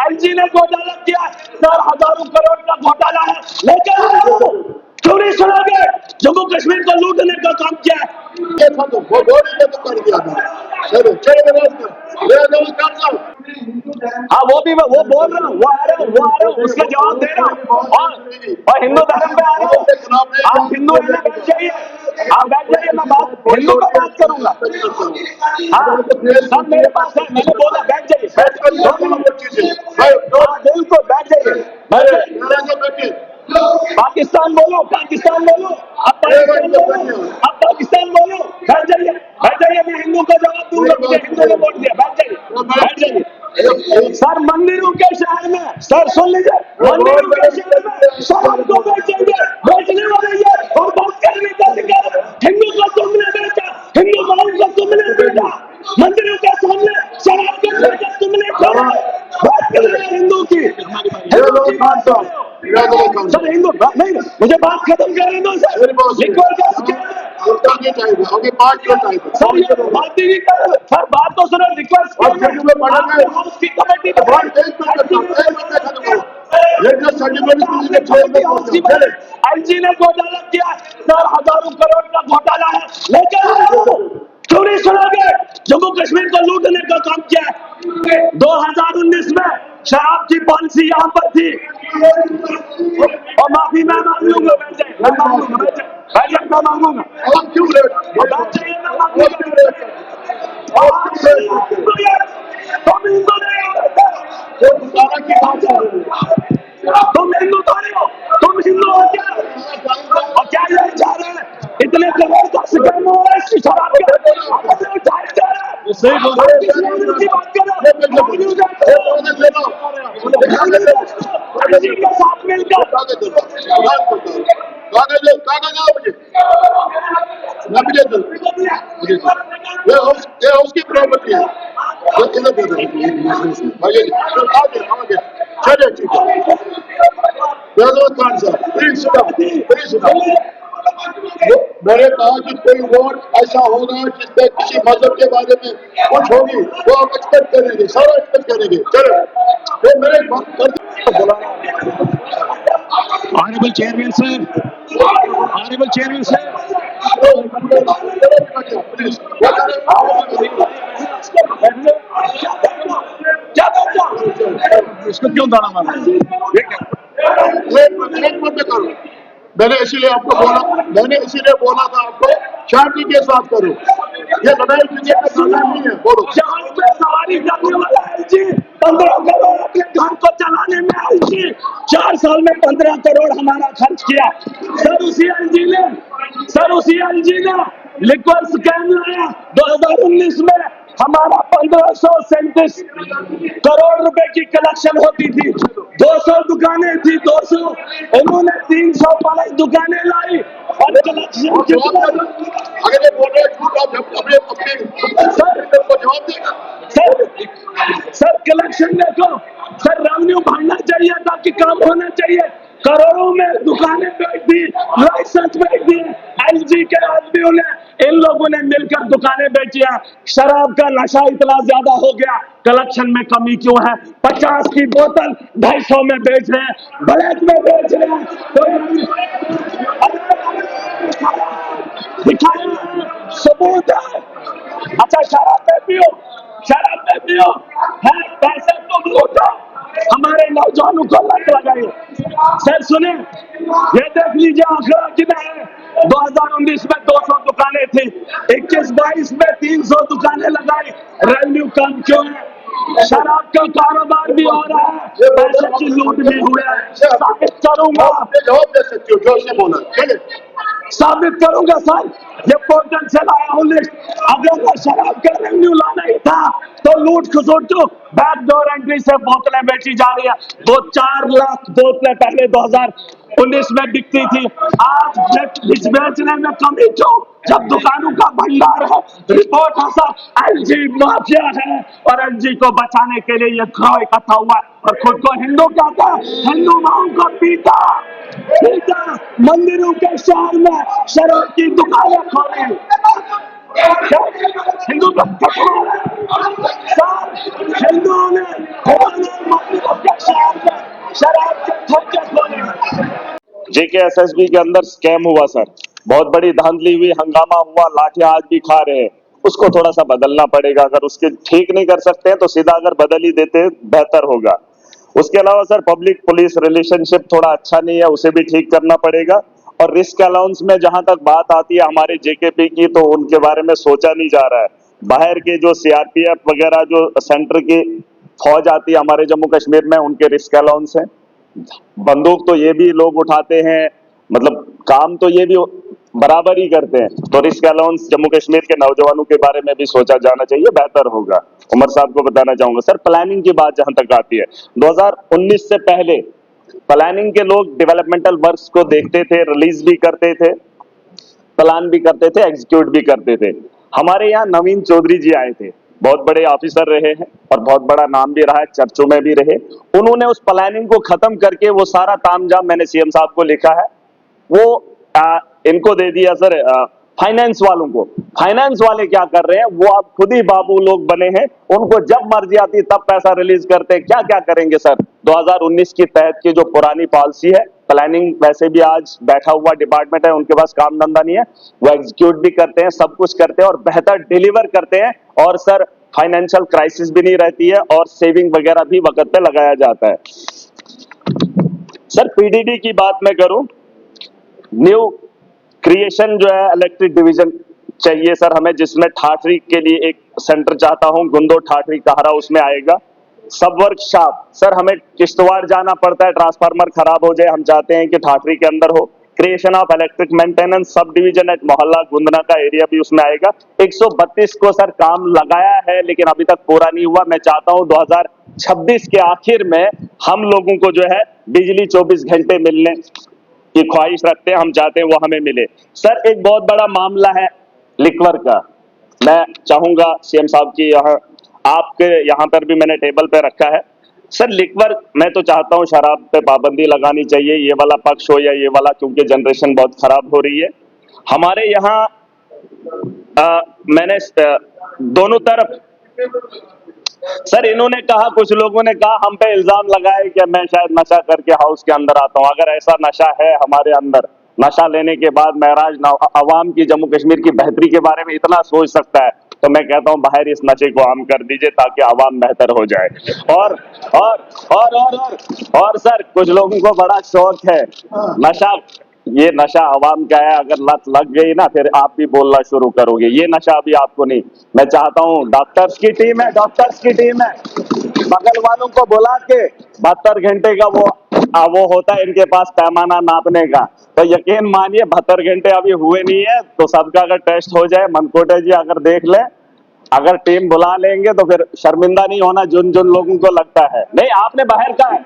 LG ने घोटाला किया सर, हजारों करोड़ का घोटाला है, लेकिन क्यों नहीं सुनोगे? जम्मू कश्मीर को लूटने का काम किया है। वो कर दिया हाँ, वो बोल रहा हूँ, वो आ रहा हूँ, उसका जवाब दे रहा हूँ। और हिंदू धर्म पे आ रहा हूँ। आप हिंदू है ना, बैठ जाइए, आप बैठ जाइए, मैं हिंदू पे बात करूंगा। हाँ, सब मेरे पास है, मैंने बोला बैठ जाइए, बिल्कुल बैठ जाइए। पाकिस्तान बोलो, पाकिस्तान बोलो, अब पाकिस्तान बोलो, अब पाकिस्तान बोलो, बैठ जाइए, बैठ जाइए, मैं हिंदू का जवाब दूंगा, मुझे हिंदू ने वोट दिया, बैठ जाइए, बैठ जाइए। सर, मंदिरों के शहर में, सर सुन लीजिए, मंदिरों के शहर में शराब को बेचेंगे, बेचने वाले ये, और बात करने का अधिकार हिंदू का तुमने बेचा, हिंदू माओ का तुमने बेचा, मंदिरों के सामने शराब के बेचा तुमने छोड़ा, बात कर रहे हैं हिंदू की, हिंदू की बात कर रहे हो। सर हिंदू नहीं, मुझे बात खत्म करने दो सर। सर ये बात ही नहीं कर रहे सर, बात तो सुनो, रिक्वेस्ट हाउस की कमेटी एलजी ने घोटाला किया सर, हजारों करोड़ का घोटाला है, लेकिन क्यों नहीं सुनोगे? जम्मू कश्मीर को लूटने का काम किया है। 2019 में शराब की पॉलिसी यहाँ पर थी, और माफी मैं मांग लूंगा, बैठ जाए, मैं मांगूंगा, बैठ जाए, मैं मांगूंगा, बैठ जाइए, मैं मांगूंगा। तुम हिंदू नहीं हो, तुम हिंदू थोड़ी हो, तुम हिंदू हो क्या? और क्या ले जा रहे हैं? इतने करोड़ का स्कैम हुआ है इसकी शराब के, सही बात के साथ मिलकर उसकी प्रॉपर्टी है, चलिए ठीक है। खान साहब प्लीज मैंने कहा कि कोई वोट ऐसा होगा जिसमें किसी मजहब के बारे में कुछ होगी, वो आप एक्सपेक्ट करेंगे, सारा एक्सपेक्ट करेंगे। चलो तो मेरे honourable chairman sir, honourable chairman sir, please इसको क्यों दाना मारा? करो, मैंने इसीलिए बोला था आपको शांति के साथ करो, ये लड़ाई झगड़े का काम नहीं है। बोलो, जहाज पे सवारी करने वाला एलजी 15 करोड़ अपने घर को चलाने में, एलजी 4 साल में 15 करोड़ हमारा खर्च किया। सर उसी एलजी ने लिक्विड स्कैम लाया 2019 में, हमारा 1537 करोड़ रुपए की कलेक्शन होती थी, 200 दुकानें थी, 200, उन्होंने 305 दुकानें लाई, और कलेक्शन अगर ये बोल रहे सर कलेक्शन देखो सर, रेवेन्यू बढ़ना चाहिए ताकि काम होना चाहिए, करोड़ों में दुकानें बेच दी, लाइसेंस बेच दी, एलजी के आदमियों ने, इन लोगों ने मिलकर दुकानें बेची हैं। शराब का नशा इतना ज्यादा हो गया, कलेक्शन में कमी क्यों है? 50 की बोतल 250 में बेच रहे हैं, ब्लैक में बेच रहे हैं, दिखाए सबूत है। अच्छा शराब पे पियो है, पैसे तुम लूटो, हमारे नौजवानों को लत लगाइए। सर सुने, ये देख लीजिए आंकड़ा कितना है, 2019 में 200 दुकानें थी, 21-22 में 300 दुकानें लगाई, रेवेन्यू कम क्यों है? शराब का कारोबार भी हो रहा है, पैसे की लूट भी हुई है। साबित करूंगा, जवाब दे सकते हो जो उसने बोला, चले साबित करूंगा सर, ये पोर्टल से लाया हूँ लिस्ट। अगर मैं शराब का रेवेन्यू लाना ही था तो लूट खसोट बैकडोर एंट्री से बोतलें बेची जा रही है। वो 4 लाख बोतलें पहले 2019 में बिकती थी, आज बेचने में कमी क्यों जब दुकानों का भंडार है? रिपोर्ट है सर, एलजी माफिया है, और एलजी को बचाने के लिए ये गिरोह इकट्ठा हुआ और खुद को हिंदू कहता है, हिंदू माओ को पीता, मंदिरों के शहर में शराब की दुकानें खोली। क्या हिंदू का हिंदुओं ने शराब के ठेके खोले। जेकेएसएसबी के अंदर स्कैम हुआ सर, बहुत बड़ी धांधली हुई, हंगामा हुआ, लाठियां आज भी खा रहे हैं। उसको थोड़ा सा बदलना पड़ेगा, अगर उसके ठीक नहीं कर सकते हैं तो सीधा अगर बदल ही देते बेहतर होगा। उसके अलावा सर पब्लिक पुलिस रिलेशनशिप थोड़ा अच्छा नहीं है, उसे भी ठीक करना पड़ेगा। और रिस्क अलाउंस में जहां तक बात आती है हमारे जेकेपी की, तो उनके बारे में सोचा नहीं जा रहा है। बाहर के जो सीआरपीएफ वगैरह जो सेंटर की फौज आती है हमारे जम्मू कश्मीर में, उनके रिस्क अलाउंस है। बंदूक तो ये भी लोग उठाते हैं, मतलब काम तो ये भी बराबर ही करते हैं। तो रिस्क अलाउंस जम्मू कश्मीर के नौजवानों के बारे में भी सोचा जाना चाहिए, बेहतर होगा। उमर साहब को बताना चाहूंगा सर, प्लानिंग की बात जहां तक आती है, 2019 से पहले प्लानिंग के लोग डेवलपमेंटल वर्क्स को देखते थे, रिलीज भी करते थे, प्लान भी करते थे, एग्जीक्यूट भी करते थे। हमारे यहाँ नवीन चौधरी जी आए थे, बहुत बड़े ऑफिसर रहे हैं और बहुत बड़ा नाम भी रहा है, चर्चों में भी रहे। उन्होंने उस प्लानिंग को खत्म करके वो सारा तामझाम मैंने सीएम साहब को लिखा है, वो इनको दे दिया सर, फाइनेंस वालों को। फाइनेंस वाले क्या कर रहे हैं, वो अब खुद ही बाबू लोग बने हैं, उनको जब मर्जी आती तब पैसा रिलीज करते हैं। क्या क्या करेंगे सर, 2019 की तहत की जो पुरानी पॉलिसी है, प्लानिंग वैसे भी आज बैठा हुआ डिपार्टमेंट है, उनके पास काम धंधा नहीं है, वो एग्जीक्यूट भी करते हैं, सब कुछ करते हैं और बेहतर डिलीवर करते हैं। और सर फाइनेंशियल क्राइसिस भी नहीं रहती है और सेविंग वगैरह भी वक्त पे लगाया जाता है। सर पीडीडी की बात मैं करूं, न्यू क्रिएशन जो है इलेक्ट्रिक डिवीजन चाहिए सर हमें, जिसमें ठाठरी के लिए एक सेंटर चाहता हूं, गुंदो ठाठरी कहरा उसमें आएगा। सब वर्कशॉप सर, हमें किश्तवाड़ जाना पड़ता है, ट्रांसफार्मर खराब हो जाए, हम चाहते हैं कि ठाठरी के अंदर हो। Creation of electric maintenance subdivision at Mohalla Gundna का एरिया भी उसमें आएगा। 132 को सर काम लगाया है लेकिन अभी तक पूरा नहीं हुआ। मैं चाहता हूं 2026 के आखिर में हम लोगों को जो है बिजली 24 घंटे मिलने की ख्वाहिश रखते हैं, हम चाहते हैं वो हमें मिले। सर एक बहुत बड़ा मामला है लिक्वर का, मैं चाहूंगा सीएम साहब की यहाँ आपके यहाँ पर भी मैंने टेबल पे रखा है। सर लिक्वर मैं तो चाहता हूँ शराब पे पाबंदी लगानी चाहिए, ये वाला पक्ष हो या ये वाला, क्योंकि जनरेशन बहुत खराब हो रही है हमारे यहाँ। मैंने दोनों तरफ सर, इन्होंने कहा, कुछ लोगों ने कहा हम पे इल्जाम लगाए कि मैं शायद नशा करके हाउस के अंदर आता हूं। अगर ऐसा नशा है हमारे अंदर, नशा लेने के बाद महराज अवाम की जम्मू कश्मीर की बेहतरी के बारे में इतना सोच सकता है, तो मैं कहता हूं बाहर इस नशे को आम कर दीजिए ताकि अवाम बेहतर हो जाए। और और और और और, और सर कुछ लोगों को बड़ा शौक है नशा, ये नशा अवाम का है, अगर लत लग गई ना फिर आप भी बोलना शुरू करोगे, ये नशा अभी आपको नहीं। मैं चाहता हूँ डॉक्टर्स की टीम है, डॉक्टर्स की टीम है, बगल वालों को बुला के 72 घंटे का वो होता है इनके पास पैमाना नापने का, तो यकीन मानिए 72 घंटे अभी हुए नहीं है, तो सबका अगर टेस्ट हो जाए, मनकोटे जी अगर देख ले, अगर टीम बुला लेंगे तो फिर शर्मिंदा नहीं होना जिन जिन लोगों को लगता है। नहीं आपने बाहर का है